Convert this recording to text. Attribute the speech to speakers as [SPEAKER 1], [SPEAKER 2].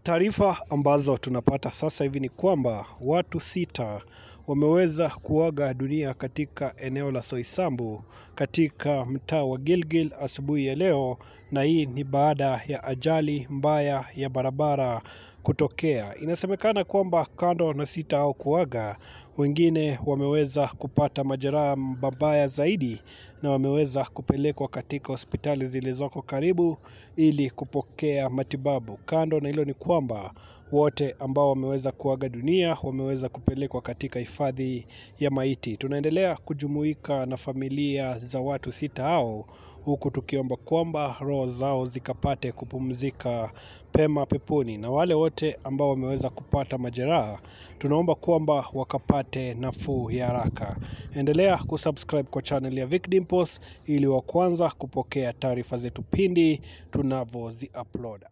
[SPEAKER 1] Taarifa ambazo tunapata sasa hivi ni kwamba watu 6 wameweza kuaga dunia katika eneo la Soisambu katika mtaa wa Gilgil asubuhi ya leo, na hii ni baada ya ajali mbaya ya barabara kutokea. Inasemekana kwamba kando na 6 hao kuaga, wengine wameweza kupata majeraha mabaya zaidi na wameweza kupelekwa katika hospitali zilizoko karibu ili kupokea matibabu. Kando na hilo ni kwamba wote ambao wameweza kuaga dunia wameweza kupelekwa katika hifadhi ya maiti. Tunaendelea kujumuika na familia za watu 6 hao, huku tukiomba kwamba roho zao zikapate kupumzika pema peponi, na wale wote ambao wameweza kupata majeraha tunaomba kwamba wakapate nafuu ya haraka. Endelea kusubscribe kwa channel ya Vic Dimples ili wa kwanza kupokea taarifa zetu pindi tunavyozi upload.